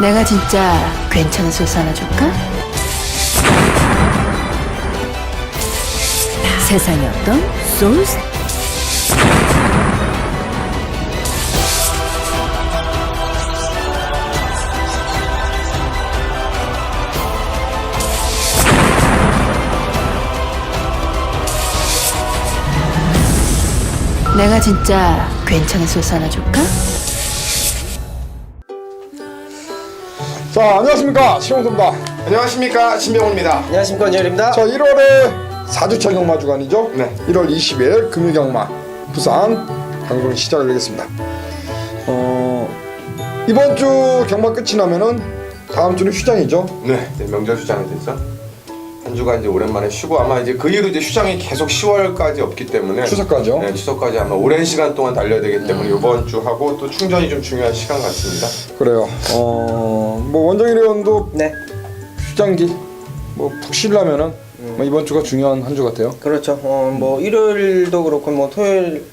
내가 진짜 괜찮은 소스 하나 줄까? 세상에 어떤 소스? 내가 진짜 괜찮은 소스 하나 줄까? 자, 안녕하십니까, 신홍수입니다. 안녕하십니까, 신병훈입니다. 안녕하십니까, 은열입니다. 자, 1월에 4주차 경마 주간이죠. 네. 1월 20일 금요경마 부산 강동 시작을 하겠습니다. 이번 주 경마 끝이 나면은 다음 주는 휴장이죠. 네, 명절 휴장이 됐죠. 한 주간 이제 오랜만에 쉬고 아마 이제 그 이후로 이제 휴장이 계속 10월까지 없기 때문에 추석까지요. 네, 추석까지 아마 오랜 시간 동안 달려야 되기 때문에 이번 주 하고 또 충전이 좀 중요한 시간 같습니다. 그래요. 뭐 원정일 의원도 네, 휴장기 뭐 푹 쉬려면은 뭐 이번 주가 중요한 한 주 같아요. 그렇죠. 뭐 일요일도 그렇고 뭐 토요일,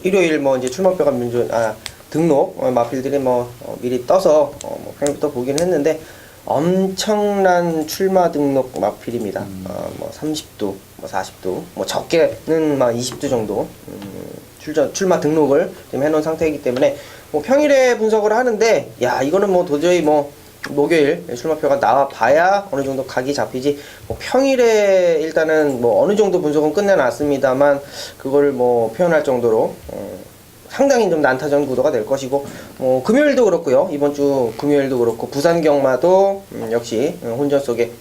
일요일 뭐 이제 출마표가 등록 마필들이 미리 떠서 뭐 평일부터 보긴 했는데 엄청난 출마 등록 마필입니다. 뭐 30두, 뭐 40두, 뭐 적게는 막 20두 정도 출마 등록을 지금 해놓은 상태이기 때문에 뭐 평일에 분석을 하는데 야 이거는 뭐 도저히 뭐 목요일 출마표가 나와 봐야 어느 정도 각이 잡히지 뭐 평일에 일단은 뭐 어느 정도 분석은 끝내놨습니다만 그걸 뭐 표현할 정도로 상당히 좀 난타전 구도가 될 것이고 금요일도 그렇고요. 이번 주 금요일도 그렇고 부산 경마도 역시 혼전 속에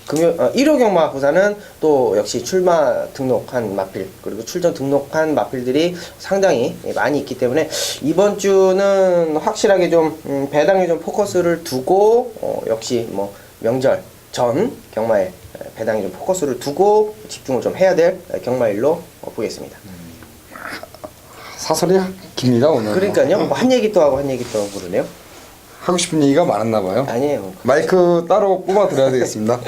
일요 경마 부산은 또 역시 출마 등록한 마필 그리고 출전 등록한 마필들이 상당히 많이 있기 때문에 이번 주는 확실하게 좀 배당에 좀 포커스를 두고 역시 뭐 명절 전 경마에 배당에 좀 포커스를 두고 집중을 좀 해야 될 경마일로 보겠습니다. 사설이 깁니다 오늘. 그러니까요. 뭐 한 얘기 또 하고 한 얘기 또 하고 그러네요. 하고 싶은 얘기가 많았나 봐요. 아니에요. 마이크 따로 뽑아 드려야 되겠습니다.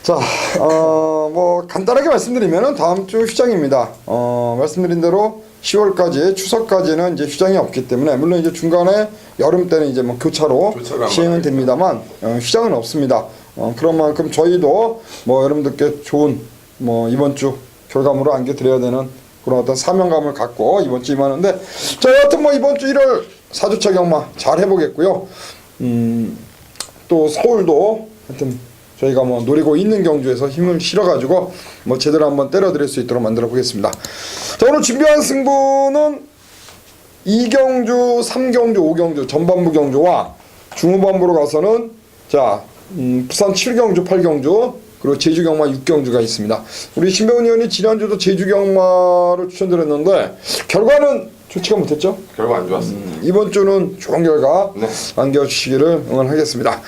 자, 뭐 간단하게 말씀드리면은 다음 주 휴장입니다. 말씀드린 대로 10월까지 추석까지는 이제 휴장이 없기 때문에 물론 이제 중간에 여름 때는 이제 뭐 교차로 시행은 됩니다만 휴장은 없습니다. 그런 만큼 저희도 뭐 여러분들께 좋은 뭐 이번 주 결과물을 안겨드려야 되는 그런 어떤 사명감을 갖고 이번 주 임하는데 자 여하튼 뭐 이번 주 1월 4주차 경마 잘 해보겠고요. 또 서울도 하여튼 저희가 뭐 노리고 있는 경주에서 힘을 실어가지고 뭐 제대로 한번 때려드릴 수 있도록 만들어 보겠습니다. 자 오늘 준비한 승부는 2경주, 3경주, 5경주 전반부 경주와 중후반부로 가서는 자 부산 7경주, 8경주 그리고 제주경마 6경주가 있습니다. 우리 신병훈 의원이 지난주도 제주경마를 추천드렸는데 결과는 좋지가 못했죠? 결과 안 좋았습니다. 이번 주는 좋은 결과 네. 안겨주시기를 응원하겠습니다.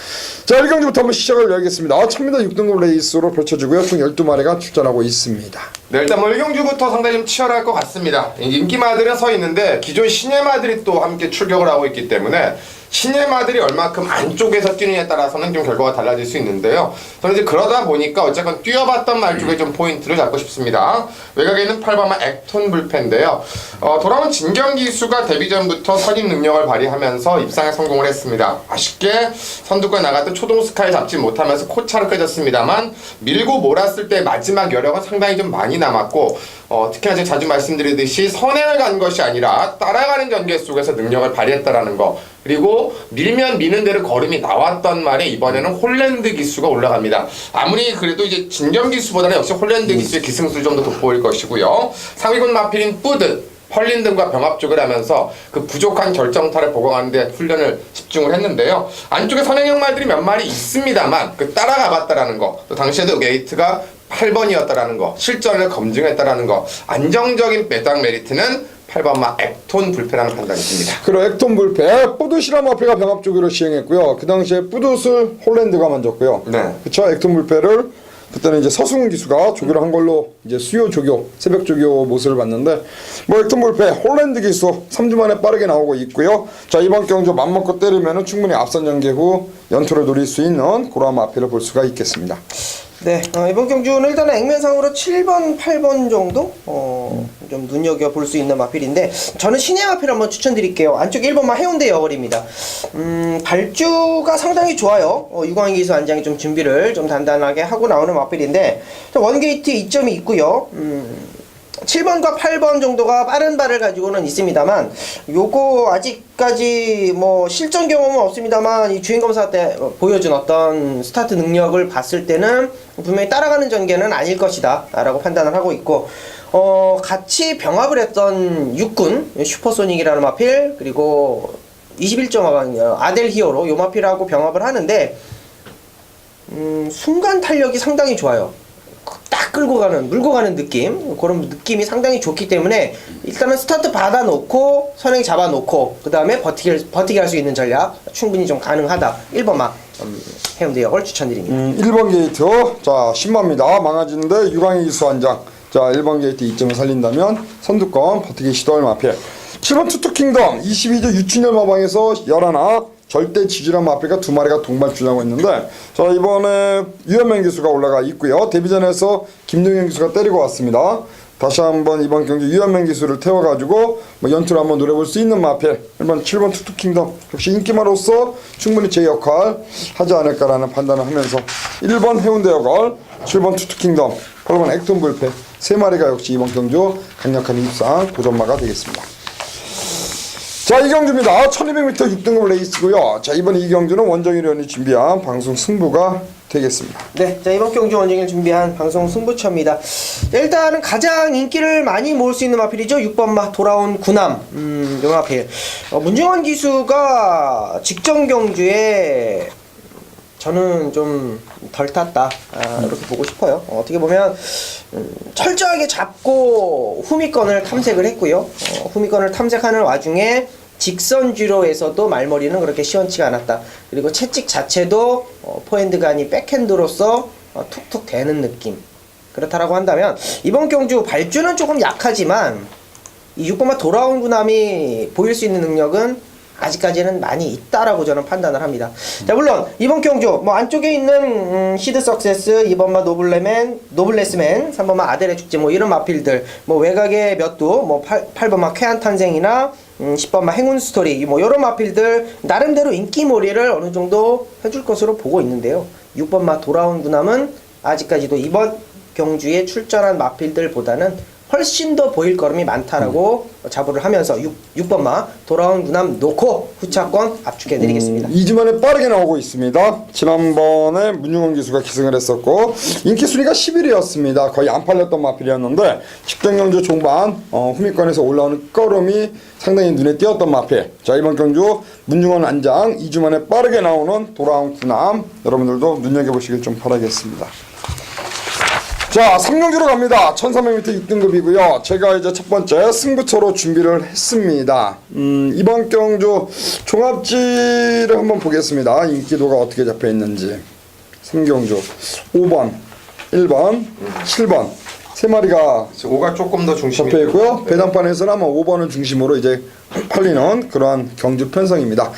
자 1경주부터 한번 시작을 열겠습니다. 1000m 6등급 레이스로 펼쳐지고요. 총 12마리가 출전하고 있습니다. 네, 일단 뭐 1경주부터 상당히 좀 치열할 것 같습니다. 인기마들은 서 있는데 기존 신예마들이 또 함께 출격을 하고 있기 때문에 신예마들이 얼마큼 안쪽에서 뛰느냐에 따라서는 좀 결과가 달라질 수 있는데요. 저는 이제 그러다 보니까 어쨌건 뛰어봤던 말 쪽에 좀 포인트를 잡고 싶습니다. 외곽에 있는 8번마 액톤 불펜인데요. 돌아온 진경기수가 데뷔전부터 선임 능력을 발휘하면서 입상에 성공을 했습니다. 아쉽게 선두권에 나갔던 초동스카이 잡지 못하면서 코차로 깨졌습니다만 밀고 몰았을 때 마지막 여력은 상당히 좀 많이 남았고 특히나 제가 자주 말씀드리듯이 선행을 간 것이 아니라 따라가는 전개 속에서 능력을 발휘했다라는 거 그리고 밀면 미는 대로 걸음이 나왔던 말에 이번에는 홀랜드 기수가 올라갑니다. 아무리 그래도 이제 진경 기수보다는 역시 홀랜드 기수의 기승수를 좀 더 돋보일 것이고요. 상위군 마필인 뿌드 펄린 등과 병합쪽을 하면서 그 부족한 결정타를 보강하는 데 훈련을 집중을 했는데요. 안쪽에 선행형 말들이 몇 마리 있습니다만 그 따라가 봤다라는 거 또 당시에도 게이트가 8번이었다라는 거 실전을 검증했다라는 거 안정적인 배당 메리트는 8번마 액톤 불패라는 판단이 듭니다. 그리고 액톤 불패 뿌듯이란 마필과 병합쪽으로 시행했고요. 그 당시에 뿌듯을 홀랜드가 만졌고요. 네. 그쵸. 액톤 불패를 그때는 이제 서승훈 기수가 조교를 한 걸로 이제 수요 조교, 새벽 조교 모습을 봤는데 뭐 액톤 불패 홀랜드 기수 3주 만에 빠르게 나오고 있고요. 자 이번 경주 맘먹고 때리면은 충분히 앞선 전개 후 연투를 노릴 수 있는 그러한 마필을 볼 수가 있겠습니다. 네, 이번 경주는 일단은 액면상으로 7번, 8번 정도 좀 눈여겨볼 수 있는 마필인데 저는 신의 마필 한번 추천드릴게요. 안쪽 1번마 해운대 여걸입니다. 발주가 상당히 좋아요. 유광기수 안장이 좀 준비를 좀 단단하게 하고 나오는 마필인데 원게이트 이점이 있고요. 7번과 8번 정도가 빠른 발을 가지고는 있습니다만 요거 아직까지 뭐 실전 경험은 없습니다만 이 주행검사 때 보여준 어떤 스타트 능력을 봤을 때는 분명히 따라가는 전개는 아닐 것이다 라고 판단을 하고 있고 같이 병합을 했던 슈퍼소닉이라는 마필 그리고 21.5방 아델 히어로 요 마필하고 병합을 하는데 순간 탄력이 상당히 좋아요. 딱 끌고 가는, 물고 가는 느낌, 그런 느낌이 상당히 좋기 때문에 일단은 스타트 받아놓고 선행 잡아놓고 그 다음에 버티게 할 수 있는 전략 충분히 좀 가능하다. 1번만 해운대역을 추천드립니다. 1번 게이트 자 신마입니다. 망아지는데 유광희 기수 한 장. 자 1번 게이트 2점을 살린다면 선두권 버티기 시도할 마필. 7번 투투킹덤 22조 유춘열 마방에서 11 절대 지지란 마필가 2마리가 동반 출연하고 있는데 자 이번에 유현명 기수가 올라가 있고요. 데뷔전에서 김동현 기수가 때리고 왔습니다. 다시 한번 이번 경기 유현명 기수를 태워가지고 뭐 연투를 한번 노려볼 수 있는 마필 1번 7번 투투킹덤 역시 인기마로서 충분히 제 역할 하지 않을까라는 판단을 하면서 1번 해운대 여걸 7번 투투킹덤 8번 액톤 불패 3마리가 역시 이번 경주 강력한 입상 도전마가 되겠습니다. 자, 이 경주입니다. 1200m 6등급 레이스고요. 자, 이번 이 경주는 원정일 의원이 준비한 방송 승부가 되겠습니다. 네, 자 이번 경주 원정일 준비한 방송 승부처입니다. 일단은 가장 인기를 많이 모을 수 있는 마필이죠. 6번마 돌아온 구남 요 마필. 문중원 기수가 직전 경주에 저는 좀 덜 탔다 이렇게 보고 싶어요. 어떻게 보면 철저하게 잡고 후미권을 탐색을 했고요. 후미권을 탐색하는 와중에 직선주로에서도 말머리는 그렇게 시원치가 않았다. 그리고 채찍 자체도 포핸드가 백핸드로서 툭툭 대는 느낌. 그렇다라고 한다면 이번 경주 발주는 조금 약하지만 이 6번마 돌아온 구남이 보일 수 있는 능력은 아직까지는 많이 있다라고 저는 판단을 합니다. 자, 물론 이번 경주 뭐 안쪽에 있는 시드 석세스, 2번마 노블레스맨, 3번마 아델의 축제 뭐 이런 마필들, 뭐 외곽의 몇두, 뭐 8번마 쾌한 탄생이나 10번마 행운 스토리 뭐 이런 마필들 나름대로 인기몰이를 어느 정도 해줄 것으로 보고 있는데요. 6번마 돌아온 구남은 아직까지도 이번 경주에 출전한 마필들보다는 훨씬 더 보일 걸음이 많다라고 자부를 하면서 6번마 돌아온 구남 놓고 후차권 압축해드리겠습니다. 2주 만에 빠르게 나오고 있습니다. 지난번에 문중원 기수가 기승을 했었고 인기 순위가 11위였습니다. 거의 안 팔렸던 마필이었는데 10등 경주 종반 후미권에서 올라오는 걸음이 상당히 눈에 띄었던 마필. 자 이번 경주 문중원 안장 2주 만에 빠르게 나오는 돌아온 구남 여러분들도 눈여겨보시길 좀 바라겠습니다. 자 3경주로 갑니다. 1300m 6등급이고요. 제가 이제 첫 번째 승부처로 준비를 했습니다. 이번 경주 종합지를 한번 보겠습니다. 인기도가 어떻게 잡혀 있는지. 3경주 5번, 1번, 7번 3마리가 5가 조금 더 중심이 잡혀 있고요. 배당판에서는 아마 5번을 중심으로 이제 팔리는 그러한 경주 편성입니다.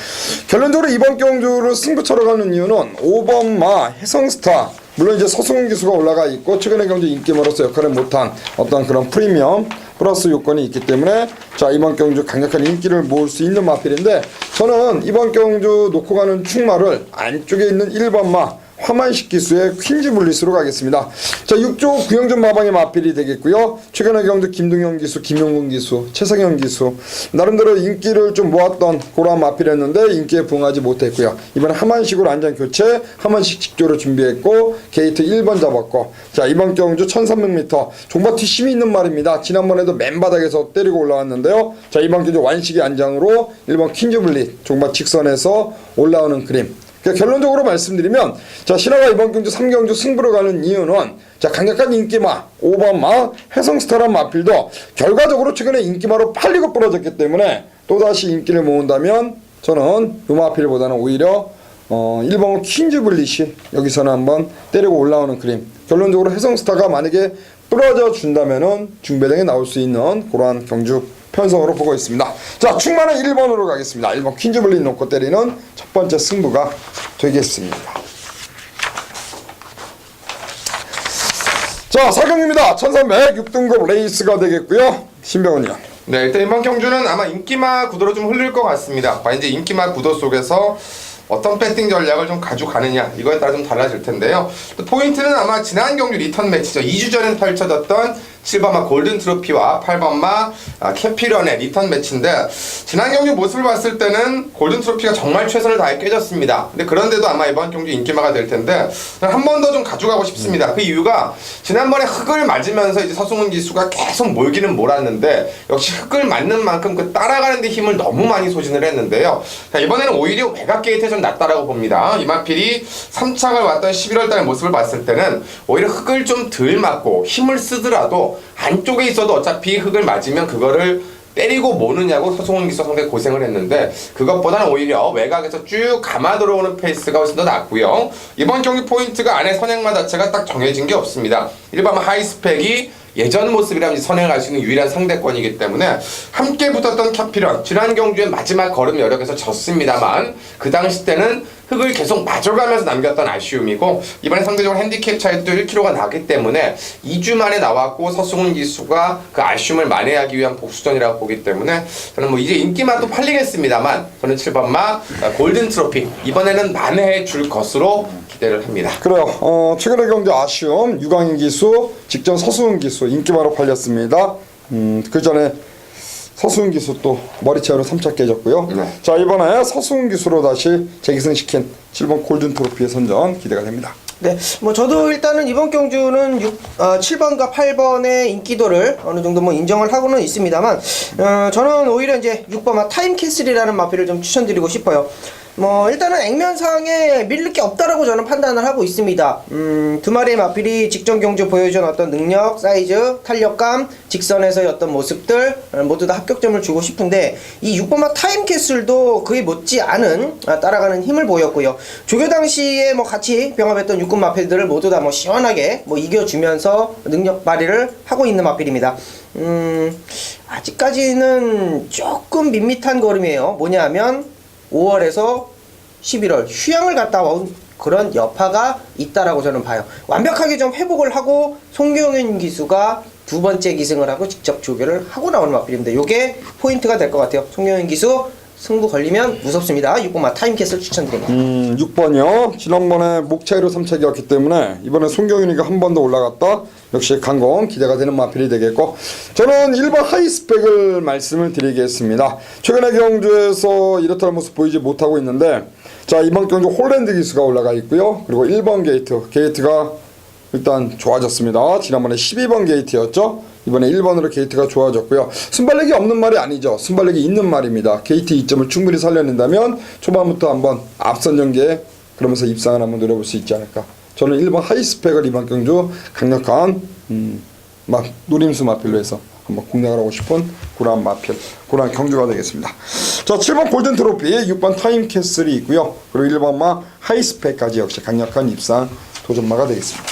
결론적으로 이번 경주를 승부처로 가는 이유는 5번마 해성스타 물론 이제 서승훈 기수가 올라가 있고 최근의 경주 인기마로서 역할을 못한 어떤 그런 프리미엄 플러스 요건이 있기 때문에 자 이번 경주 강력한 인기를 모을 수 있는 마필인데 저는 이번 경주 놓고 가는 충마를 안쪽에 있는 1번마 화만식 기수의 퀸즈 블리스로 가겠습니다. 자 6조 구영준 마방의 마필이 되겠고요. 최근의 경주 김동현 기수, 김용근 기수, 최성현 기수 나름대로 인기를 좀 모았던 그러한 마필이었는데 인기에 부응하지 못했고요. 이번에 하만식으로 안전 교체, 하만식 직조를 준비했고 게이트 1번 잡았고 자 이번 경주 1300m 종바티 힘이 있는 말입니다. 지난번에도 맨바닥에서 때리고 올라왔는데요. 자 이번 경주 완식이 안장으로 1번 퀸즈 블리 종바 직선에서 올라오는 그림. 결론적으로 말씀드리면 자 신화가 이번 경주 3경주 승부로 가는 이유는 자 강력한 인기마 5번마 해성스타란 마필도 결과적으로 최근에 인기마로 팔리고 부러졌기 때문에 또다시 인기를 모은다면 저는 요 마필보다는 오히려 1번 퀸즈 블리시 여기서는 한번 때리고 올라오는 그림. 결론적으로 해성스타가 만약에 부러져 준다면은 중배당에 나올 수 있는 그러한 경주 편성으로 보고 있습니다. 자, 충만은 1번으로 가겠습니다. 1번 퀸즈 블리 놓고 때리는 첫 번째 승부가 되겠습니다. 자, 4경기입니다. 1300 6등급 레이스가 되겠고요. 신병훈 위원. 네, 일단 이번 경주는 아마 인기마 구도로 좀 흐를 것 같습니다. 과연 이제 인기마 구도 속에서 어떤 배팅 전략을 좀 가져가느냐 이거에 따라 좀 달라질 텐데요. 또 포인트는 아마 지난 경주 리턴 매치죠. 2주 전에 펼쳐졌던 7번마 골든 트로피와 8번마 캐피런의 리턴 매치인데 지난 경주 모습을 봤을 때는 골든 트로피가 정말 최선을 다해 깨졌습니다. 근데 그런데도 아마 이번 경주 인기마가 될 텐데 한 번 더 좀 가져가고 싶습니다. 그 이유가 지난번에 흙을 맞으면서 이제 서승훈 기수가 계속 몰기는 몰았는데 역시 흙을 맞는 만큼 그 따라가는 데 힘을 너무 많이 소진을 했는데요. 자, 이번에는 오히려 외곽 게이트에 좀 낫다라고 봅니다. 이마필이 3착을 왔던 11월달 모습을 봤을 때는 오히려 흙을 좀 덜 맞고 힘을 쓰더라도 안쪽에 있어도 어차피 흙을 맞으면 그거를 때리고 모느냐고 서승훈 기수 상당히 고생을 했는데 그것보다는 오히려 외곽에서 쭉 감아 들어오는 페이스가 훨씬 더 낫고요. 이번 경기 포인트가 안에 선행마 자체가 딱 정해진 게 없습니다. 일반 하이스펙이 예전 모습이라면 선행할 수 있는 유일한 상대권이기 때문에 함께 붙었던 캐피런 지난 경주의 마지막 걸음 여력에서 졌습니다만 그 당시 때는 흙을 계속 맞아가면서 남겼던 아쉬움이고 이번에 상대적으로 핸디캡 차이도 1kg가 나기 때문에 2주 만에 나왔고 서승훈 기수가 그 아쉬움을 만회하기 위한 복수전이라고 보기 때문에 저는 뭐 이제 인기맛도 팔리겠습니다만 저는 7번마 골든 트로피 이번에는 만회해 줄 것으로 기대를 합니다. 그래요. 최근의 경주 아쉬움 유강인 기수 직전 서승훈 기수 인기마로 팔렸습니다. 그 전에 서승훈 기수 또 머리채로 3차 깨졌고요. 네. 자, 이번에 서승훈 기수로 다시 재기승시킨 7번 골든 트로피의 선전 기대가 됩니다. 네, 뭐 저도 일단은 이번 경주는 7번과 8번의 인기도를 어느 정도 뭐 인정을 하고는 있습니다만, 저는 오히려 이제 6번마 타임캐슬이라는 마필을 좀 추천드리고 싶어요. 뭐 일단은 액면상에 밀릴 게 없다라고 저는 판단을 하고 있습니다. 두 마리의 마필이 직전 경주 보여준 어떤 능력, 사이즈, 탄력감, 직선에서의 어떤 모습들 모두 다 합격점을 주고 싶은데 이 6번마 타임캐슬도 그에 못지 않은 따라가는 힘을 보였고요. 조교 당시에 뭐 같이 병합했던 6군 마필들을 모두 다 뭐 시원하게 뭐 이겨주면서 능력 발휘를 하고 있는 마필입니다. 아직까지는 조금 밋밋한 걸음이에요. 뭐냐면 5월에서 11월 휴양을 갔다 온 그런 여파가 있다라고 저는 봐요. 완벽하게 좀 회복을 하고 송경윤 기수가 두 번째 기승을 하고 직접 조교를 하고 나오는 마필입니다. 요게 포인트가 될 것 같아요. 송경윤 기수 승부 걸리면 무섭습니다. 6번마 타임캐슬 추천드립니다. 6번이요. 지난번에 목차이로 3착이었기 때문에 이번에 송경윤이가 한 번 더 올라갔다. 역시 강공 기대가 되는 마필이 되겠고 저는 1번 하이스펙을 말씀을 드리겠습니다. 최근의 경주에서 이렇다는 모습 보이지 못하고 있는데 자, 이번 경주 홀랜드 기수가 올라가 있고요. 그리고 1번 게이트가 일단 좋아졌습니다. 지난번에 12번 게이트였죠. 이번에 1번으로 게이트가 좋아졌고요. 순발력이 없는 말이 아니죠. 순발력이 있는 말입니다. 게이트 이점을 충분히 살려낸다면 초반부터 한번 앞선 전개에 그러면서 입상을 한번 노려볼 수 있지 않을까. 저는 1번 하이스펙을 이번 경주 강력한 노림수 마필로 해서 한번 공략을 하고 싶은 그러한 마필, 그러한 경주가 되겠습니다. 자, 7번 골든 트로피, 6번 타임캐슬이 있고요. 그리고 1번마 하이스펙까지 역시 강력한 입상 도전마가 되겠습니다.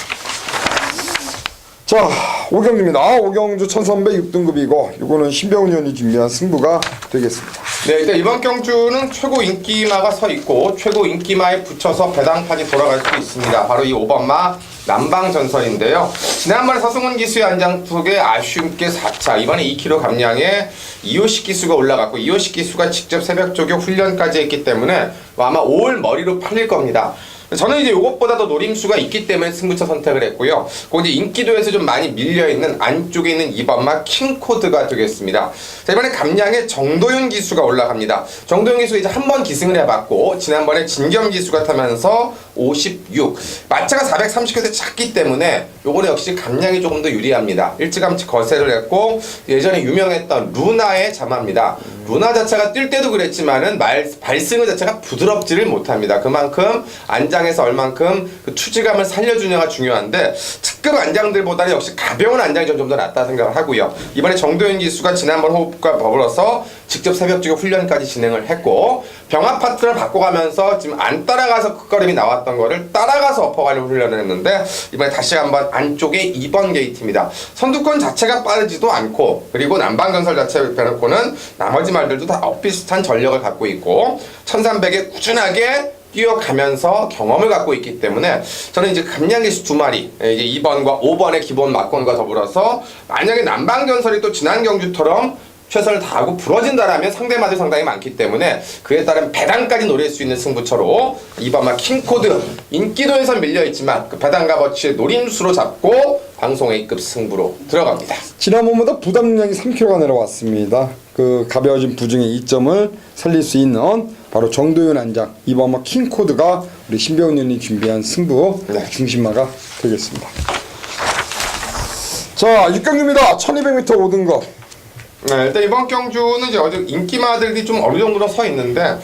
자, 5경주입니다. 5경주 1300 6등급이고 이거는 신병훈 의원이 준비한 승부가 되겠습니다. 네, 일단 이번 경주는 최고 인기마가 서 있고 최고 인기마에 붙여서 배당판이 돌아갈 수 있습니다. 바로 이 5번마 남방전설인데요. 지난번에 서승훈 기수의 안장 속에 아쉽게 4차, 이번에 2kg 감량에 이호식 기수가 올라갔고 이호식 기수가 직접 새벽 조교 훈련까지 했기 때문에 아마 5월 머리로 팔릴 겁니다. 저는 이제 이것보다 더 노림수가 있기 때문에 승부처 선택을 했고요. 그 이제 인기도에서 좀 많이 밀려있는 안쪽에 있는 2번마 킹코드가 되겠습니다. 자, 이번에 감량에 정도윤 기수가 올라갑니다. 정도윤 기수가 이제 한 번 기승을 해봤고 지난번에 진겸 기수가 타면서 56 마차가 430kg에 작기 때문에 요거는 역시 감량이 조금 더 유리합니다. 일찌감치 거세를 했고 예전에 유명했던 루나의 자마입니다. 루나 자체가 뛸 때도 그랬지만은 발승의 자체가 부드럽지를 못합니다. 그만큼 안장에서 얼만큼 그 추지감을 살려주냐가 중요한데 특급 안장들보다는 역시 가벼운 안장이 좀 더 낫다 생각을 하고요. 이번에 정도윤 기수가 지난번 호흡과 더불어서 직접 새벽조교 훈련까지 진행을 했고 병합 파트를 바꿔가면서 지금 안 따라가서 끝걸음이 나왔던 거를 따라가서 엎어가려고 훈련을 했는데 이번에 다시 한번 안쪽에 2번 게이트입니다. 선두권 자체가 빠르지도 않고 그리고 남방건설 자체를 빼놓고는 나머지 말들도 다 비슷한 전력을 갖고 있고 1300에 꾸준하게 뛰어가면서 경험을 갖고 있기 때문에 저는 이제 감량기수 2마리 이제 2번과 5번의 기본 막권과 더불어서 만약에 남방전설이 또 지난 경주처럼 최선을 다하고 부러진다라면 상대마들 상당히 많기 때문에 그에 따른 배당까지 노릴 수 있는 승부처로 2번마 킹코드 인기도에선 밀려있지만 그 배당 값어치의 노림수로 잡고 방송 A급 승부로 들어갑니다. 지난번보다 부담량이 3kg가 내려왔습니다. 그 가벼워진 부중의 이점을 살릴 수 있는 바로 정도윤 안장 2번마 킹코드가 우리 신병훈 의원이 준비한 승부 중심마가 되겠습니다. 자 6경주입니다. 1200m 5등급. 네, 일단 이번 경주는 이제 어제 인기마들이 좀 어느 정도로 서 있는데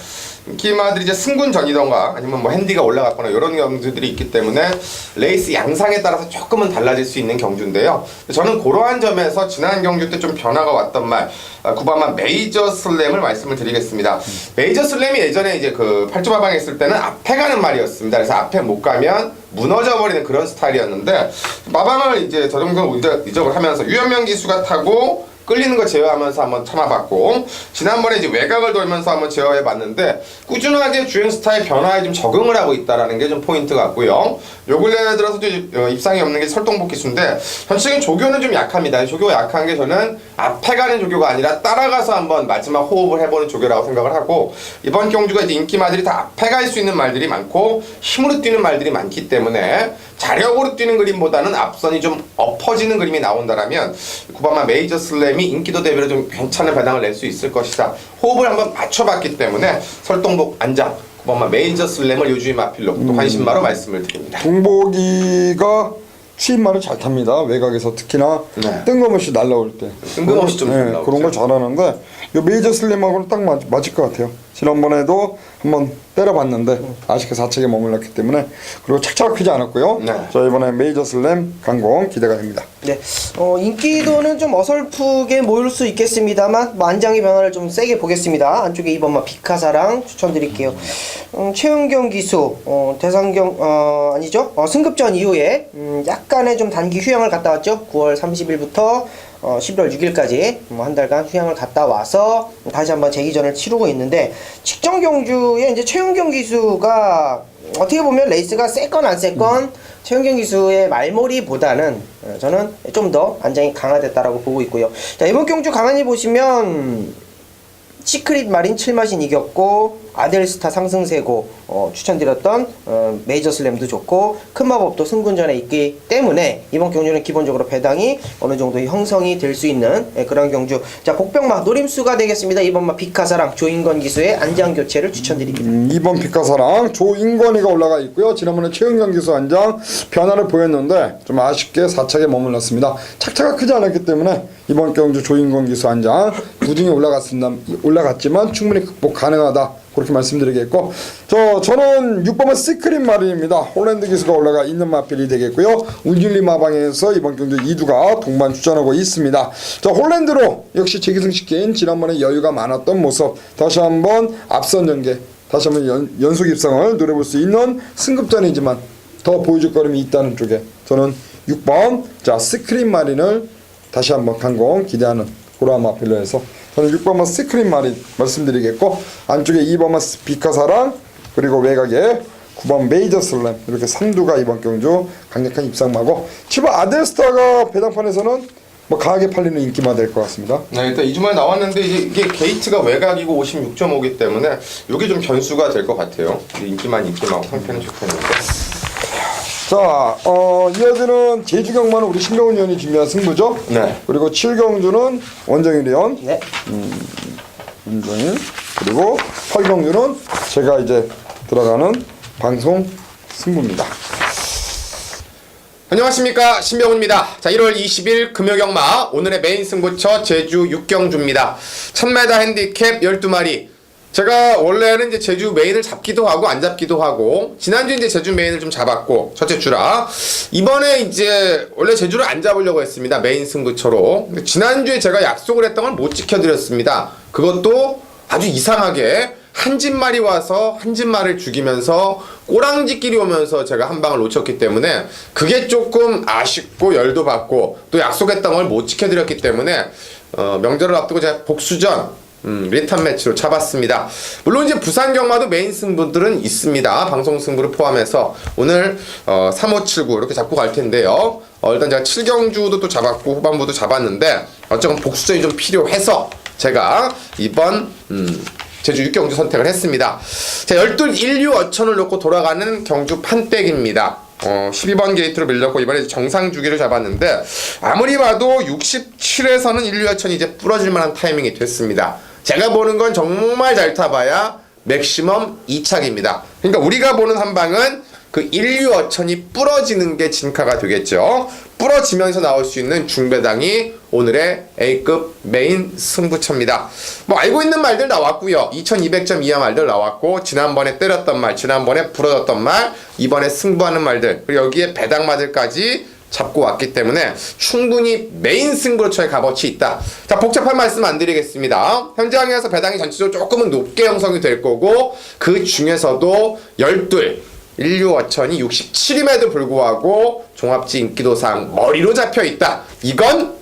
인기마들이 이제 승군전이던가 아니면 뭐 핸디가 올라갔거나 이런 경주들이 있기 때문에 레이스 양상에 따라서 조금은 달라질 수 있는 경주인데요. 저는 그러한 점에서 지난 경주 때 좀 변화가 왔던 말 9번만 메이저 슬램을 말씀을 드리겠습니다. 메이저 슬램이 예전에 이제 그 8주마방에 있을 때는 앞에 가는 말이었습니다. 그래서 앞에 못 가면 무너져 버리는 그런 스타일이었는데 마방을 이제 저 정도 이적을 하면서 유현명 기수가 타고 끌리는 거 제어하면서 한번 참아봤고 지난번에 이제 외곽을 돌면서 한번 제어해봤는데 꾸준하게 주행 스타일 변화에 좀 적응을 하고 있다라는 게 좀 포인트 같고요. 요 근래 들어서도 입상이 없는 게 설동복 기수인데 전체적인 조교는 좀 약합니다. 조교가 약한 게 저는 앞에 가는 조교가 아니라 따라가서 한번 마지막 호흡을 해보는 조교라고 생각을 하고 이번 경주가 이제 인기마들이 다 앞에 갈 수 있는 말들이 많고 힘으로 뛰는 말들이 많기 때문에 자력으로 뛰는 그림보다는 앞선이 좀 엎어지는 그림이 나온다라면 9번마 메이저 슬램이 인기도 대비로 좀 괜찮은 배당을 낼 수 있을 것이다. 호흡을 한번 맞춰봤기 때문에 설동복 안장 9번마 메이저 슬램을 요주의 마필로 또 환신마로 말씀을 드립니다. 동복이가 추임말을 잘 탑니다. 외곽에서 특히나 뜬금없이 날라올 때 뜬금없이 좀 그런 걸 잘하는데 요 메이저 슬램하고는 딱 맞을 것 같아요. 지난번에도 한번 때려봤는데 아쉽게 4책에 머물렀기 때문에 그리고 착착 크지 않았고요. 자 이번에 메이저 슬램 강공 기대가 됩니다. 네, 인기도는 좀 어설프게 모일 수 있겠습니다만 안장의 변화를 좀 세게 보겠습니다. 안쪽에 2번마 비카사랑 추천드릴게요. 최은경 기수 대상경 아니죠? 승급전 이후에 약간의 좀 단기 휴양을 갔다 왔죠. 9월 30일부터 11월 6일까지 한 달간 휴양을 갔다 와서 다시 한번 재기전을 치르고 있는데 직전 경주에 이제 최은경 기수가 어떻게 보면 레이스가 셌건 안 셌건 최은경 기수의 말머리보다는 저는 좀 더 안장이 강화됐다라고 보고 있고요. 자 이번 경주 가만히 보시면 시크릿 마린 7마신 이겼고 아델스타 상승세고 추천드렸던 메이저 슬램도 좋고 큰 마법도 승군전에 있기 때문에 이번 경주는 기본적으로 배당이 어느 정도 형성이 될 수 있는 그런 경주. 자 복병마 노림수가 되겠습니다. 2번마 비카사랑 조인건 기수의 안장 교체를 추천드립니다. 2번 비카사랑 조인건이가 올라가 있고요. 지난번에 최은경 기수 안장 변화를 보였는데 좀 아쉽게 4착에 머물렀습니다. 착차가 크지 않았기 때문에 이번 경주 조인건 기수 안장 부등이 올라갔지만 충분히 극복 가능하다. 그렇게 말씀드리겠고 저는 6번은 시크릿 마린입니다. 홀랜드 기수가 올라가 있는 마필이 되겠고요. 운율리 마방에서 이번 경주 2두가 동반 출전하고 있습니다. 자 홀랜드로 역시 재기승시킨 지난번에 여유가 많았던 모습 다시 한번 앞선 전개 다시 한번 연속 입상을 노려볼 수 있는 승급전이지만 더 보여줄 거림이 있다는 쪽에 저는 6번 자 시크릿 마린을 다시 한번 강공 기대하는 그러한 마필로에서 저는 6번만 시크릿 마린 말씀드리겠고 안쪽에 2번만 비카사랑 그리고 외곽에 9번 메이저 슬램 이렇게 3두가 이번 경주 강력한 입상마고 7번 아델스타가 배당판에서는 뭐 강하게 팔리는 인기마 될 것 같습니다. 네, 일단 2주만에 나왔는데 이게 게이트가 외곽이고 56.5기 때문에 이게 좀 변수가 될 것 같아요. 인기마고 상태는 좋겠는데. 자, 이어지는 제주경마는 우리 신병훈 의원이 준비한 승부죠. 네. 그리고 7경주는 원정일 의원, 네. 윤정일, 그리고 8경주는 제가 이제 들어가는 방송 승부입니다. 안녕하십니까 신병훈입니다. 자 1월 20일 금요경마 오늘의 메인 승부처 제주 6경주입니다. 1000m 핸디캡 12마리 제가 원래는 이제 제주 메인을 잡기도 하고 안 잡기도 하고 지난주 이제 제주 메인을 좀 잡았고 첫째 주라 이번에 이제 원래 제주를 안 잡으려고 했습니다. 메인 승부처로. 근데 지난주에 제가 약속을 했던 걸 못 지켜드렸습니다. 그것도 아주 이상하게 한 집말이 와서 한 집말을 죽이면서 꼬랑지끼리 오면서 제가 한 방을 놓쳤기 때문에 그게 조금 아쉽고 열도 받고 또 약속했던 걸 못 지켜드렸기 때문에 명절을 앞두고 제가 복수전 리턴 매치로 잡았습니다. 물론 이제 부산 경마도 메인 승부들은 있습니다. 방송 승부를 포함해서 오늘 3579 이렇게 잡고 갈 텐데요. 일단 제가 7경주도 또 잡았고 후반부도 잡았는데 어쨌건 복수전이 좀 필요해서 제가 이번 제주 6경주 선택을 했습니다. 자, 12 1류 어천을 놓고 돌아가는 경주 판댁입니다. 12번 게이트로 밀렸고 이번에 정상 주기를 잡았는데 아무리 봐도 67에서는 1류 어천이 이제 부러질 만한 타이밍이 됐습니다. 제가 보는 건 정말 잘 타봐야 맥시멈 2착입니다. 그러니까 우리가 보는 한 방은 그 1류 어천이 부러지는 게 진카가 되겠죠. 부러지면서 나올 수 있는 중배당이 오늘의 A급 메인 승부처입니다. 뭐 알고 있는 말들 나왔고요. 2200점 이하 말들 나왔고 지난번에 때렸던 말, 지난번에 부러졌던 말, 이번에 승부하는 말들, 그리고 여기에 배당마들까지 잡고 왔기 때문에 충분히 메인 승부처의 값어치 있다. 자, 복잡한 말씀 안 드리겠습니다. 현장에서 배당이 전체적으로 조금은 높게 형성이 될 거고 그 중에서도 12 1류 어천이 67임에도 불구하고 종합지 인기도상 머리로 잡혀있다. 이건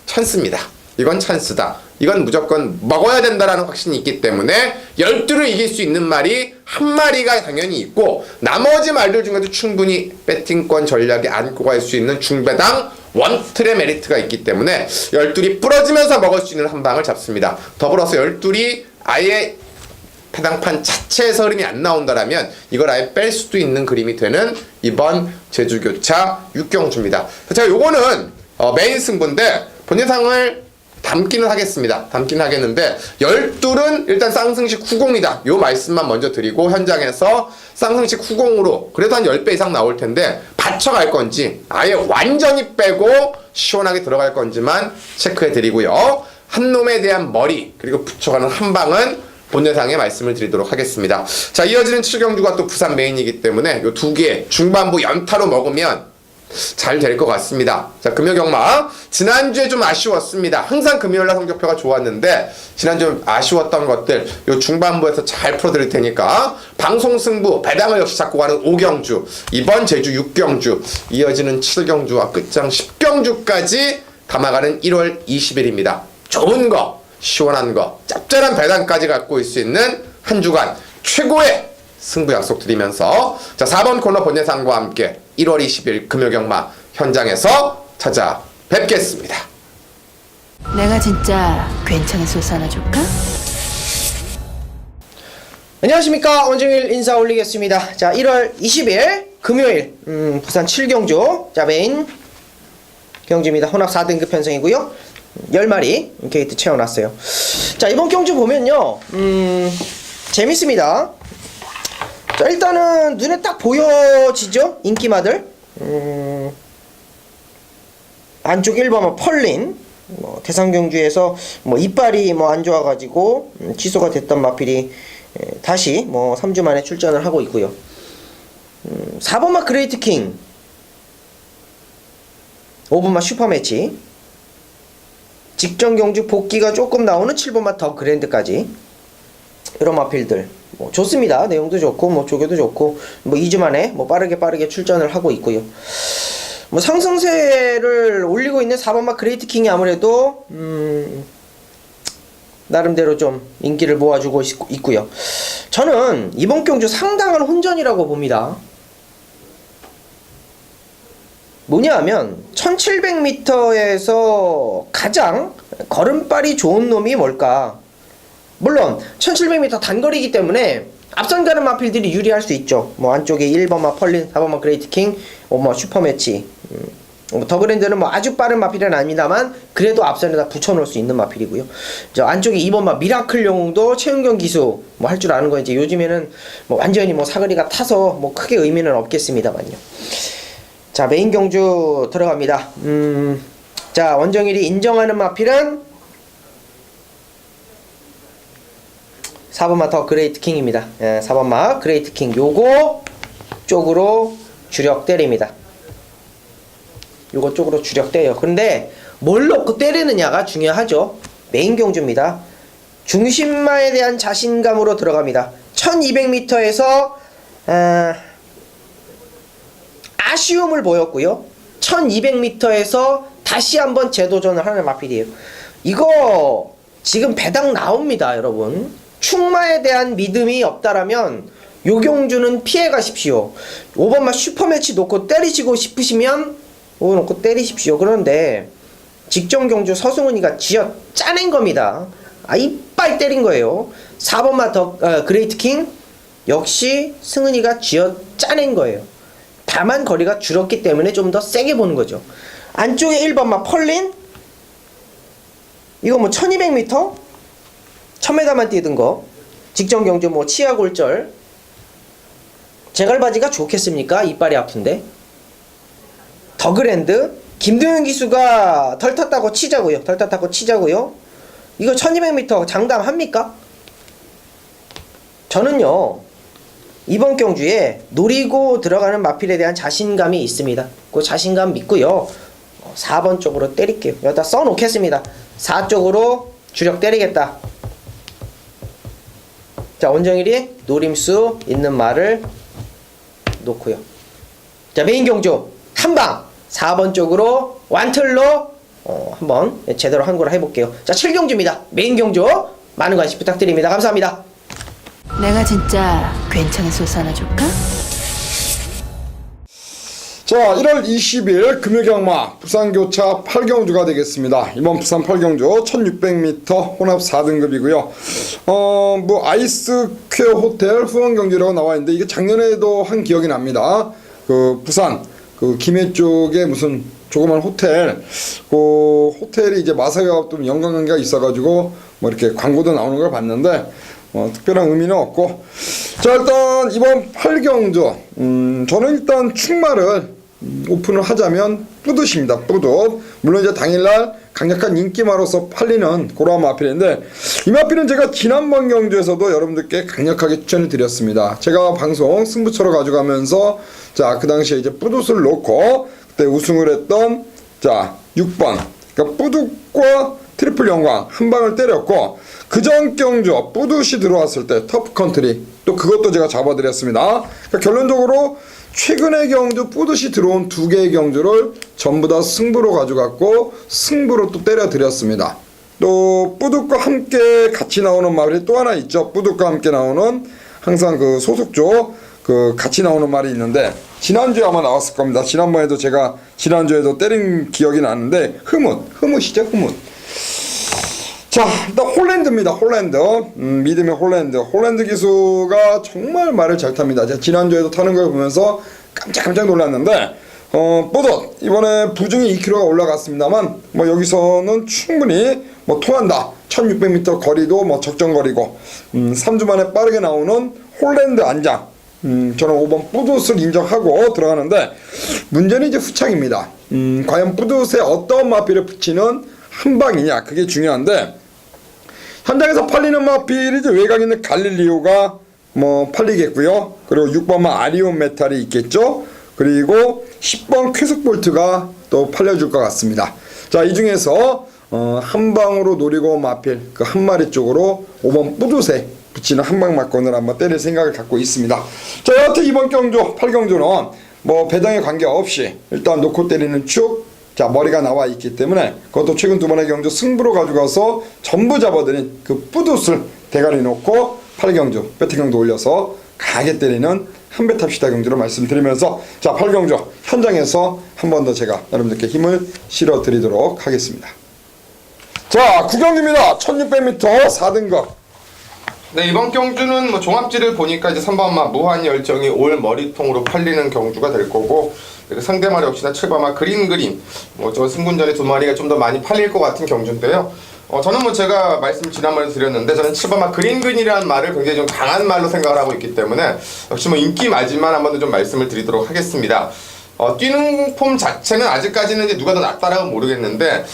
찬스입니다. 이건 찬스다. 이건 무조건 먹어야 된다라는 확신이 있기 때문에 12를 이길 수 있는 말이 한 마리가 당연히 있고 나머지 말들 중에도 충분히 배팅권 전략에 안고 갈 수 있는 중배당 원틀의 메리트가 있기 때문에 12이 부러지면서 먹을 수 있는 한 방을 잡습니다. 더불어서 12이 아예 배당판 자체에서 흐름이 안 나온다라면 이걸 아예 뺄 수도 있는 그림이 되는 이번 제주교차 6경주입니다. 제가 요거는 메인 승부인데 본예상을 담기는 하겠습니다. 담기는 하겠는데 12는 일단 쌍승식 후공이다. 요 말씀만 먼저 드리고 현장에서 쌍승식 후공으로 그래도 한 10배 이상 나올 텐데 받쳐갈 건지 아예 완전히 빼고 시원하게 들어갈 건지만 체크해 드리고요. 한 놈에 대한 머리 그리고 붙여가는 한 방은 본예상에 말씀을 드리도록 하겠습니다. 자, 이어지는 7경주가 또 부산 메인이기 때문에 요 두 개 중반부 연타로 먹으면 잘 될 것 같습니다. 자, 금요경마 지난주에 좀 아쉬웠습니다. 항상 금요일날 성적표가 좋았는데 지난주에 좀 아쉬웠던 것들 요 중반부에서 잘 풀어드릴 테니까 방송 승부 배당을 역시 잡고 가는 5경주 이번 제주 6경주 이어지는 7경주와 끝장 10경주까지 담아가는 1월 20일입니다. 좋은 거 시원한 거, 짭짤한 배당까지 갖고 올 수 있는 한 주간 최고의 승부 약속드리면서 자 4번 코너 본예상과 함께 1월 20일 금요경마 현장에서 찾아뵙겠습니다. 내가 진짜 괜찮은 소스 하나 줄까? 안녕하십니까, 원정일 인사 올리겠습니다. 자, 1월 20일 금요일 부산 7경주 자 메인 경주입니다. 혼합 4등급 편성이고요. 10마리 게이트 채워놨어요. 자, 이번 경주 보면요 재밌습니다. 자, 일단은 눈에 딱 보여지죠? 인기마들 안쪽 1번은 펄린 대상경주에서 이빨이 안 좋아가지고 취소가 됐던 마필이 다시 3주 만에 출전을 하고 있고요. 4번마 그레이트킹 5번마 슈퍼매치 직전 경주 복귀가 조금 나오는 7번마 더 그랜드까지 이런 마필들 좋습니다. 내용도 좋고 조교도 좋고 2주 만에 빠르게 출전을 하고 있고요. 상승세를 올리고 있는 4번마 그레이트킹이 아무래도 나름대로 좀 인기를 모아주고 있고요. 저는 이번 경주 상당한 혼전이라고 봅니다. 뭐냐 하면 1700m에서 가장 걸음발이 좋은 놈이 뭘까? 물론 1700m 단거리이기 때문에 앞선 가는 마필들이 유리할 수 있죠. 안쪽에 1번마 펄린, 4번마 그레이트킹, 5번마 슈퍼매치 더그랜드는 아주 빠른 마필은 아닙니다만 그래도 앞선에다 붙여놓을 수 있는 마필이고요. 안쪽에 2번마 미라클 영웅도 최은경 기수 할 줄 아는 거 이제 요즘에는 완전히 사거리가 타서 크게 의미는 없겠습니다만요. 자, 메인 경주 들어갑니다. 자, 원정일이 인정하는 마필은 4번마 더 그레이트 킹입니다. 4번마 그레이트 킹 요거 쪽으로 주력 때립니다. 요거 쪽으로 주력 때려요. 근데 뭘 놓고 때리느냐가 중요하죠. 메인 경주입니다. 중심마에 대한 자신감으로 들어갑니다. 1200m에서 아쉬움을 보였고요. 1200m에서 다시 한번 재도전을 하는 마필이에요. 이거 지금 배당 나옵니다, 여러분. 충마에 대한 믿음이 없다라면 요 경주는 피해 가십시오. 5번마 슈퍼매치 놓고 때리시고 싶으시면 오거 놓고 때리십시오. 그런데 직전 경주 서승훈이가 쥐어 짜낸 겁니다. 이빨 때린 거예요. 4번마 더 그레이트 킹 역시 승훈이가 쥐어 짜낸 거예요. 다만 거리가 줄었기 때문에 좀 더 세게 보는 거죠. 안쪽에 1번마 펄린 이거 뭐 1200m? 1000m만 뛰던 거 직전 경주 뭐 치아 골절 제갈바지가 좋겠습니까? 이빨이 아픈데. 더그랜드 김도현 기수가 덜 탔다고 치자고요. 덜 탔다고 치자고요. 이거 1200m 장담합니까? 저는요 이번 경주에 노리고 들어가는 마필에 대한 자신감이 있습니다. 그 자신감 믿고요 4번 쪽으로 때릴게요. 여기다 써놓겠습니다. 4 쪽으로 주력 때리겠다. 자, 원정일이 노림수 있는 말을 놓고요. 자, 메인 경주 한방 4번 쪽으로 완틀로 한번 제대로 한 거로 해볼게요. 자, 7경주입니다. 메인 경주 많은 관심 부탁드립니다. 감사합니다. 내가 진짜 괜찮은 소스 하나 줄까? 자, 1월 20일 금요경마 부산교차 8경주가 되겠습니다. 이번 부산 8경주 1600m 혼합 4등급이고요. 뭐 아이스퀘어 호텔 후원 경기라고 나와 있는데 이게 작년에도 한 기억이 납니다. 그 부산 그 김해 쪽에 무슨 조그만 호텔, 그 호텔이 이제 마사회와 좀 연관관계가 있어가지고 뭐 이렇게 광고도 나오는 걸 봤는데 특별한 의미는 없고. 자, 일단 이번 8경주 저는 일단 충마를 오픈을 하자면 뿌듯입니다. 뿌듯. 물론 이제 당일날 강력한 인기마로서 팔리는 그러한 마필인데 이 마필은 제가 지난번 경주에서도 여러분들께 강력하게 추천을 드렸습니다. 제가 방송 승부처로 가져가면서 자, 그 당시에 이제 뿌듯을 놓고 그때 우승을 했던 자 6번 그러니까 뿌듯과 트리플 영광 한 방을 때렸고 그전 경주 뿌듯이 들어왔을 때 터프컨트리 또 그것도 제가 잡아드렸습니다. 그러니까 결론적으로 최근의 경주 뿌듯이 들어온 2개의 경주를 전부 다 승부로 가져갔고 승부로 또 때려드렸습니다. 또 뿌듯과 함께 같이 나오는 말이 또 하나 있죠. 뿌듯과 함께 나오는 항상 그 소속조 그 같이 나오는 말이 있는데 지난주에 아마 나왔을 겁니다. 지난번에도 제가 지난주에도 때린 기억이 나는데 흐뭇이죠. 흐뭇. 자, 일단 홀랜드입니다. 홀랜드. 믿음의 홀랜드 기수가 정말 말을 잘 탑니다. 제가 지난주에도 타는 걸 보면서 깜짝 놀랐는데 뿌듯 이번에 부중이 2kg가 올라갔습니다만 뭐 여기서는 충분히 뭐 통한다. 1600m 거리도 뭐 적정거리고 3주 만에 빠르게 나오는 홀랜드 안장. 저는 5번 뿌듯을 인정하고 들어가는데 문제는 이제 후창입니다. 과연 뿌듯에 어떤 마필을 붙이는 한 방이냐 그게 중요한데 현장에서 팔리는 마필이 이제 외곽 있는 갈릴리오가 뭐 팔리겠고요. 그리고 6번만 아리온 메탈이 있겠죠. 그리고 10번 쾌속볼트가 또 팔려줄 것 같습니다. 자, 이 중에서 한 방으로 노리고 마필 그 한 마리 쪽으로 5번 뿌듯에 붙이는 한방 막건을 한번 때릴 생각을 갖고 있습니다. 자, 여하튼 이번 경주 8경주는 뭐 배당에 관계없이 일단 놓고 때리는 축 자 머리가 나와 있기 때문에 그것도 최근 2번의 경주 승부로 가져가서 전부 잡아들인 그 뿌듯을 대가리 놓고 8경주 배트경도 올려서 강하게 때리는 한배 탑시다 경주로 말씀드리면서 자 8경주 현장에서 한 번 더 제가 여러분들께 힘을 실어 드리도록 하겠습니다. 자 9경주입니다. 1600m 4등급. 네, 이번 경주는 뭐 종합지를 보니까 이제 3번마 무한 열정이 올 머리통으로 팔리는 경주가 될 거고 상대마리 역시나 7번마 그린 뭐 저 승군전에 2마리가 좀 더 많이 팔릴 것 같은 경주인데요. 저는 뭐 제가 말씀 지난번에 드렸는데 저는 7번마 그린이라는 말을 굉장히 좀 강한 말로 생각을 하고 있기 때문에 역시 뭐 인기 맞지만 한번 더 좀 말씀을 드리도록 하겠습니다. 뛰는 폼 자체는 아직까지는 이제 누가 더 낫다라고 모르겠는데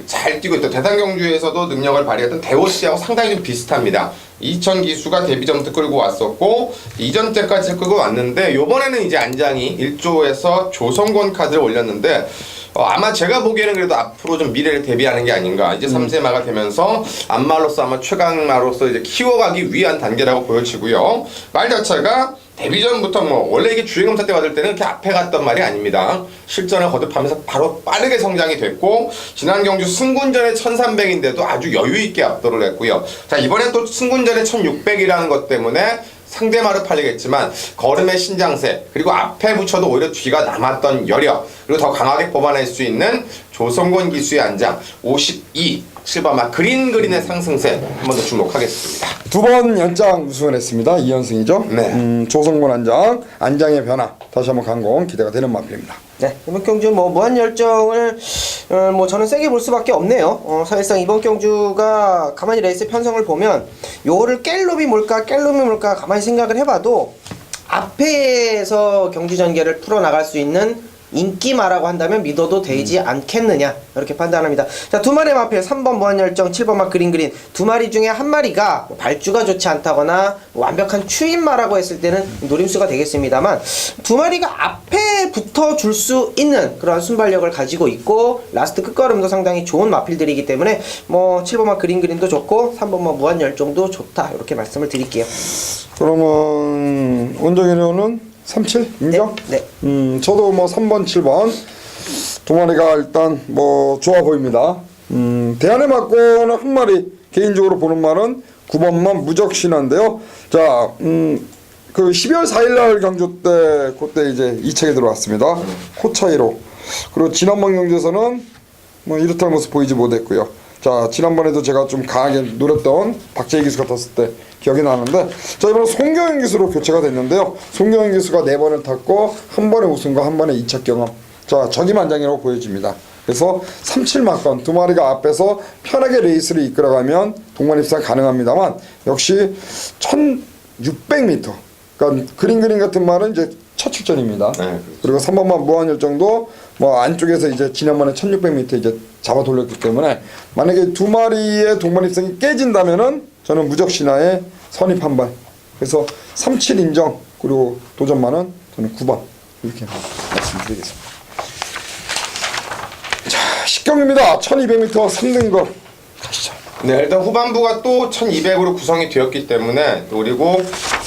잘 뛰고 있던 대상 경주에서도 능력을 발휘했던 대호 씨하고 상당히 좀 비슷합니다. 이천 기수가 데뷔전부터 끌고 왔었고 이전 때까지 끌고 왔는데 요번에는 이제 안장이 1조에서 조성권 카드를 올렸는데 아마 제가 보기에는 그래도 앞으로 좀 미래를 대비하는 게 아닌가. 이제 3세마가 되면서 안마로서 아마 최강마로서 이제 키워가기 위한 단계라고 보여지고요. 말 자체가 데뷔전부터 뭐 원래 이게 주행검사 때 받을 때는 이렇게 앞에 갔던 말이 아닙니다. 실전을 거듭하면서 바로 빠르게 성장이 됐고 지난 경주 승군전에 1300인데도 아주 여유 있게 압도를 했고요. 자, 이번엔 또 승군전에 1600이라는 것 때문에 상대마로 팔리겠지만 걸음의 신장세 그리고 앞에 붙여도 오히려 뒤가 남았던 여력 그리고 더 강하게 뽑아낼 수 있는 조성곤 기수의 안장 52 실버마 그린의 상승세 한 번 더 주목하겠습니다. 2번 연장 우승을 했습니다. 2연승이죠. 네. 조성곤 안장의 변화 다시 한번 강공 기대가 되는 마필입니다. 네, 이번 경주 뭐 무한 열정을 뭐 저는 세게 볼 수밖에 없네요. 사실상 이번 경주가 가만히 레이스 편성을 보면 요거를 깰놈이 뭘까 가만히 생각을 해봐도 앞에서 경주 전개를 풀어 나갈 수 있는 인기마라고 한다면 믿어도 되지 않겠느냐 이렇게 판단합니다. 자, 두 마리 마필 3번 무한열정 7번 막 그린 두 마리 중에 한 마리가 발주가 좋지 않다거나 완벽한 추인마라고 했을 때는 노림수가 되겠습니다만 두 마리가 앞에 붙어줄 수 있는 그런 순발력을 가지고 있고 라스트 끝걸음도 상당히 좋은 마필들이기 때문에 뭐 7번 막 그린도 좋고 3번 막 무한열정도 좋다 이렇게 말씀을 드릴게요. 그러면 원정현은 37 인정? 네. 저도 뭐 3번, 7번 두 마리가 일단 뭐 좋아 보입니다. 대안에 맞고는 한 마리 개인적으로 보는 말은 9번만 무적신화인데요. 자, 그 12월 4일날 경주 때 그때 이제 2차에 들어왔습니다. 코 차이로. 그리고 지난번 경주에서는 뭐 이렇다는 모습 보이지 못했고요. 자, 지난번에도 제가 좀 강하게 노렸던 박재희 기수가 탔을 때 기억이 나는데 자, 이번에 송경현 기수로 교체가 됐는데요. 송경현 기수가 4번을 탔고 한 번의 우승과 한 번의 2차 경험. 자, 적임안장이라고 보여집니다. 그래서 37막건 두 마리가 앞에서 편하게 레이스를 이끌어가면 동반 입상 가능합니다만 역시 1600m 그러니까 그린 같은 말은 이제 첫 출전입니다. 네, 그리고 3번만 무한열정도 뭐 안쪽에서 이제 지난번에 1600m 이제 잡아 돌렸기 때문에 만약에 두 마리의 동반 입상이 깨진다면은 저는 무적신화의 선입 한 발. 그래서 37 인정 그리고 도전만은 저는 9번 이렇게 말씀드리겠습니다. 자, 10경입니다. 1200m 3등급 가시죠. 네, 일단 후반부가 또 1200으로 구성이 되었기 때문에 그리고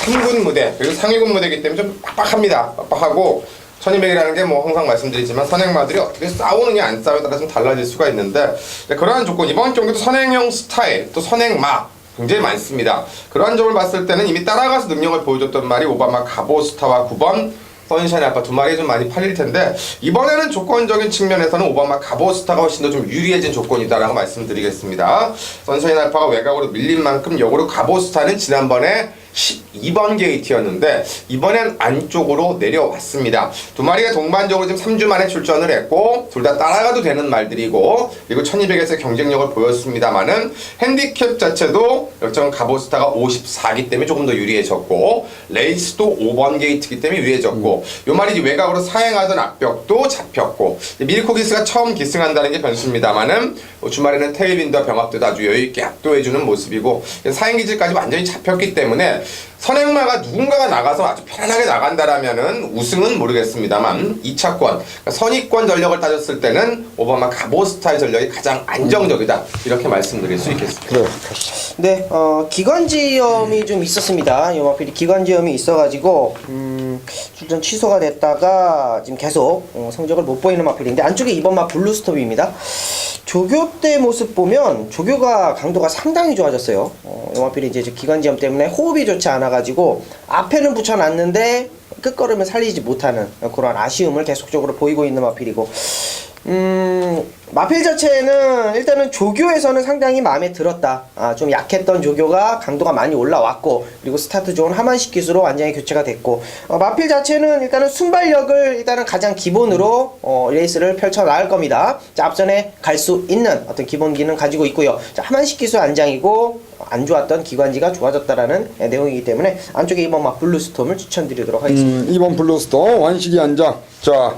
3군 무대 그리고 상위군 무대이기 때문에 좀 빡빡합니다. 빡빡하고 1200이라는 게 뭐 항상 말씀드리지만 선행마들이 어떻게 싸우느냐 안 싸우느냐에 따라 좀 달라질 수가 있는데 네, 그러한 조건 이번 경기도 선행형 스타일 또 선행마 굉장히 많습니다. 그러한 점을 봤을 때는 이미 따라가서 능력을 보여줬던 말이 오바마 가보스타와 9번 선샤인 알파 두 마리 좀 많이 팔릴 텐데 이번에는 조건적인 측면에서는 오바마 가보스타가 훨씬 더 좀 유리해진 조건이다라고 말씀드리겠습니다. 선샤인 알파가 외곽으로 밀린 만큼 역으로 가보스타는 지난번에 12번 게이트였는데 이번엔 안쪽으로 내려왔습니다. 두 마리가 동반적으로 지금 3주 만에 출전을 했고 둘 다 따라가도 되는 말들이고 그리고 1200에서 경쟁력을 보였습니다만은 핸디캡 자체도 역전 가보스타가 54기 때문에 조금 더 유리해졌고 레이스도 5번 게이트이기 때문에 유리해졌고 요 말이 외곽으로 사행하던 앞벽도 잡혔고 밀코기스가 처음 기승한다는 게 변수입니다만은 주말에는 테일빈과 병합도 아주 여유있게 압도해주는 모습이고 사행기질까지 완전히 잡혔기 때문에 선행마가 누군가가 나가서 아주 편안하게 나간다라면은 우승은 모르겠습니다만 2차권 그러니까 선의권 전력을 따졌을 때는 오바마 가보스타의 전력이 가장 안정적이다 이렇게 말씀드릴 수 있겠습니다. 그래요. 가시죠. 네, 기관지염이 좀 있었습니다. 요마필이 기관지염이 있어가지고 출전 취소가 됐다가 지금 계속 성적을 못 보이는 마필인데 안쪽에 2번 마 블루스톱입니다. 조교 때 모습 보면 조교가 강도가 상당히 좋아졌어요. 요마필이 이제 기관지염 때문에 호흡이 좋지 않아가지고 앞에는 붙여놨는데 끝걸음을 살리지 못하는 그런 아쉬움을 계속적으로 보이고 있는 마필이고 마필 자체는 일단은 조교에서는 상당히 마음에 들었다. 좀 약했던 조교가 강도가 많이 올라왔고 그리고 스타트 좋은 하만식 기수로 완전히 교체가 됐고 마필 자체는 일단은 순발력을 일단은 가장 기본으로 레이스를 펼쳐 나갈 겁니다. 자, 앞선에 갈 수 있는 어떤 기본기는 가지고 있고요. 자, 하만식 기수 안장이고 안 좋았던 기관지가 좋아졌다라는 내용이기 때문에 안쪽에 2번 막 블루스톰을 추천드리도록 하겠습니다. 2번 블루스톰 완식이 안장. 자,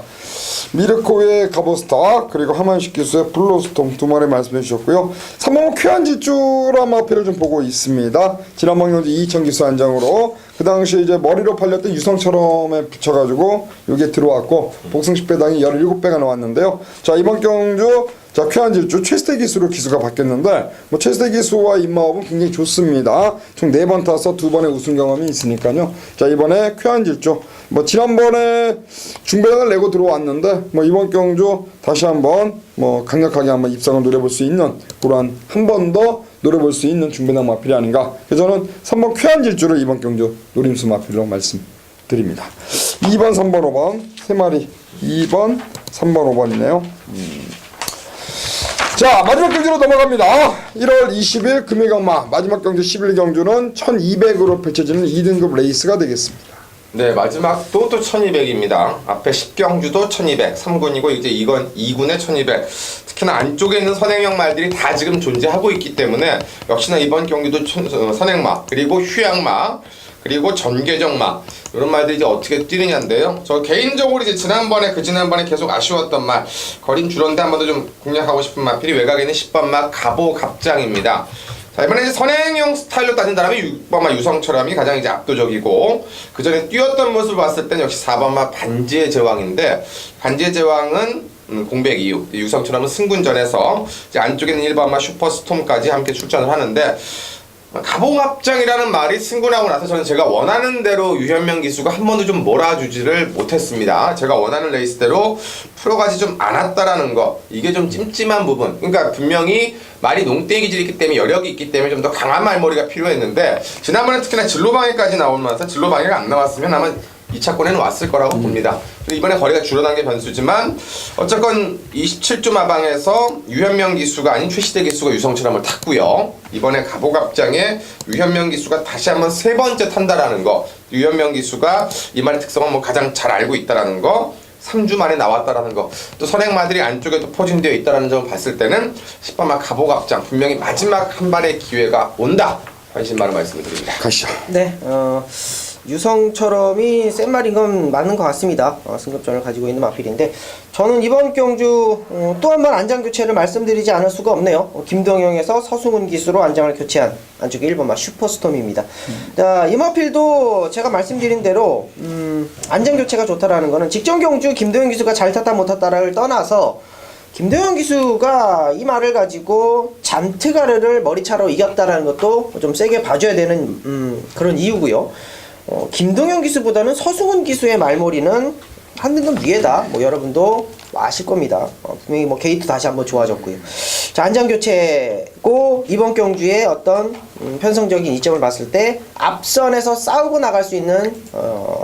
미르코의 가보스타 그리고 하만식 기수의 블루스톰 두 마리 말씀해 주셨고요. 3번 쾌한지주라 마필을 좀 보고 있습니다. 지난번 경주 2천 기수 안장으로 그 당시 이제 머리로 팔렸던 유성처럼에 붙여가지고 여기에 들어왔고 복승 10배당이 17배가 나왔는데요. 자, 이번 경주 자, 쾌한질주 최수대 기수로 기수가 바뀌었는데 뭐 최수대 기수와 임마업은 굉장히 좋습니다. 총 4번 타서 2번의 우승 경험이 있으니까요. 자, 이번에 쾌한질주 뭐 지난번에 중배당을 내고 들어왔는데 뭐 이번 경주 다시 한번 뭐 강력하게 한번 입상을 노려볼 수 있는 그러한 한 번 더 노려볼 수 있는 중배당 마필이 아닌가. 그래서 저는 3번 쾌한질주를 이번 경주 노림수 마필로 말씀드립니다. 2번, 3번, 5번 3마리 2번, 3번, 5번이네요. 자, 마지막 경주로 넘어갑니다. 1월 20일 금일경마 마지막 경주 11경주는 1200으로 펼쳐지는 2등급 레이스가 되겠습니다. 네, 마지막도 또 1200입니다. 앞에 10경주도 1200, 3군이고 이제 이건 2군의 1200. 특히나 안쪽에 있는 선행형 말들이 다 지금 존재하고 있기 때문에 역시나 이번 경기도 선행마, 그리고 휴양마, 그리고 전개정마 이런 말들이 이제 어떻게 뛰느냐인데요. 저 개인적으로 이제 지난번에 계속 아쉬웠던 말 거린 줄었는데 한 번 더 좀 공략하고 싶은 마필이 외곽에 있는 10번 마 가보갑장입니다. 자, 이번에 이제 선행형 스타일로 따진다면 6번마 유성철함이 가장 이제 압도적이고 그 전에 뛰었던 모습을 봤을 때는 역시 4번마 반지의 제왕인데 반지의 제왕은 공백 이후 유성철함은 승군전에서 이제 안쪽에 있는 1번마 슈퍼스톰까지 함께 출전을 하는데 가봉합장이라는 말이 승군하고 나서 저는 제가 원하는 대로 유현명 기수가 한 번도 좀 몰아주지를 못했습니다. 제가 원하는 레이스대로 풀어가지 좀 않았다라는 거, 이게 좀 찜찜한 부분. 그러니까 분명히 말이 농땡이 기질이 있기 때문에 여력이 있기 때문에 좀 더 강한 말머리가 필요했는데 지난번에 특히나 진로방해까지 나오면서 진로방해가 안 나왔으면 아마 2차권에는 왔을 거라고 봅니다. 이번에 거리가 줄어든 게 변수지만 어쨌건 27주 마방에서 유현명 기수가 아닌 최시대 기수가 유성철함을 탔고요. 이번에 가보갑장에 유현명 기수가 다시 한번 3번째 탄다라는 거, 유현명 기수가 이 말의 특성은 뭐 가장 잘 알고 있다라는 거, 3주 만에 나왔다라는 거, 또 선행마들이 안쪽에도 포진되어 있다라는 점을 봤을 때는 10번마 가보갑장 분명히 마지막 한 발의 기회가 온다. 관심바로 말씀을 드립니다. 가시죠. 네, 유성처럼이 센 말인 건 맞는 것 같습니다. 승급전을 가지고 있는 마필인데 저는 이번 경주 또 한 번 안장 교체를 말씀드리지 않을 수가 없네요. 김동영에서 서승훈 기수로 안장을 교체한 안쪽에 1번마 슈퍼스톰입니다. 자, 이 마필도 제가 말씀드린 대로 안장 교체가 좋다라는 거는 직전 경주 김동영 기수가 잘 탔다 못 탔다를 떠나서 김동현 기수가 이 말을 가지고 잔트가르를 머리차로 이겼다라는 것도 좀 세게 봐줘야 되는 그런 이유고요. 김동현 기수보다는 서승훈 기수의 말머리는 한 등급 위에다. 뭐 여러분도 아실 겁니다. 분명히 뭐 게이트 다시 한번 좋아졌고요. 자, 안장 교체고 이번 경주의 어떤 편성적인 이점을 봤을 때 앞선에서 싸우고 나갈 수 있는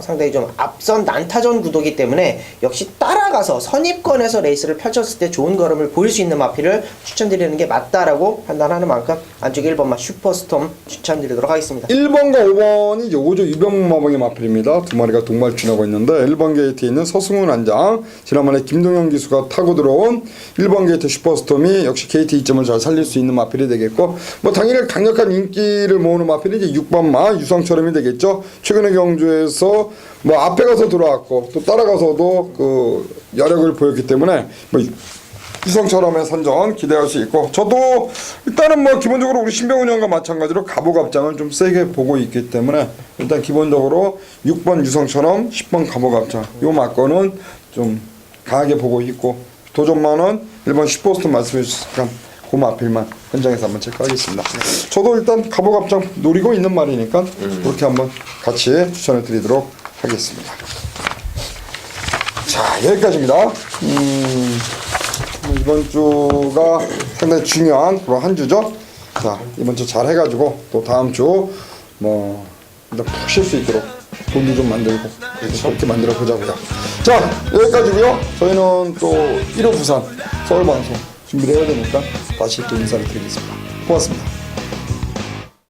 상당히 좀 앞선 난타전 구도이기 때문에 역시 따라가서 선입권에서 레이스를 펼쳤을 때 좋은 걸음을 보일 수 있는 마필을 추천드리는 게 맞다라고 판단하는 만큼 안쪽에 1번마 슈퍼스톰 추천드리도록 하겠습니다. 1번과 5번이 이제 5조 유병문 마방의 마필입니다. 두 마리가 동말춘하고 있는데 1번 게이트에 있는 서승훈 안장, 지난번에 김동현 기수가 타고 들어온 1번 게이트 슈퍼스톰이 역시 게이트 이점을 잘 살릴 수 있는 마필이 되겠고, 뭐 당연히 강력한 인기를 모으는 마필이 이제 6번마 유성철음이 되겠죠. 최근의 경주에서 뭐 앞에 가서 들어왔고 또 따라가서도 그 여력을 보였기 때문에 뭐 유성철음의 선전 기대할 수 있고, 저도 일단은 뭐 기본적으로 우리 신병훈 형과 마찬가지로 가보갑장을 좀 세게 보고 있기 때문에 일단 기본적으로 6번 유성철음, 10번 가보갑장 요 막건은 좀 강하게 보고 있고, 도전만은 1번 슈퍼스톰 말씀해 주셨으니까 그 마필만 현장에서 한번 체크하겠습니다. 저도 일단 가보갑장 노리고 있는 말이니까 그렇게 한번 같이 추천을 드리도록 하겠습니다. 자, 여기까지입니다. 이번 주가 상당히 중요한 그런 한 주죠. 자, 이번 주 잘 해가지고 또 다음 주 뭐 일단 푹 쉴 수 있도록 돈도 좀 만들고 그렇게 만들어 보자고요. 자, 여기까지고요. 저희는 또 1호 부산 서울 방송 준비를 해야 되니까 다시 또 인사를 드리겠습니다. 고맙습니다.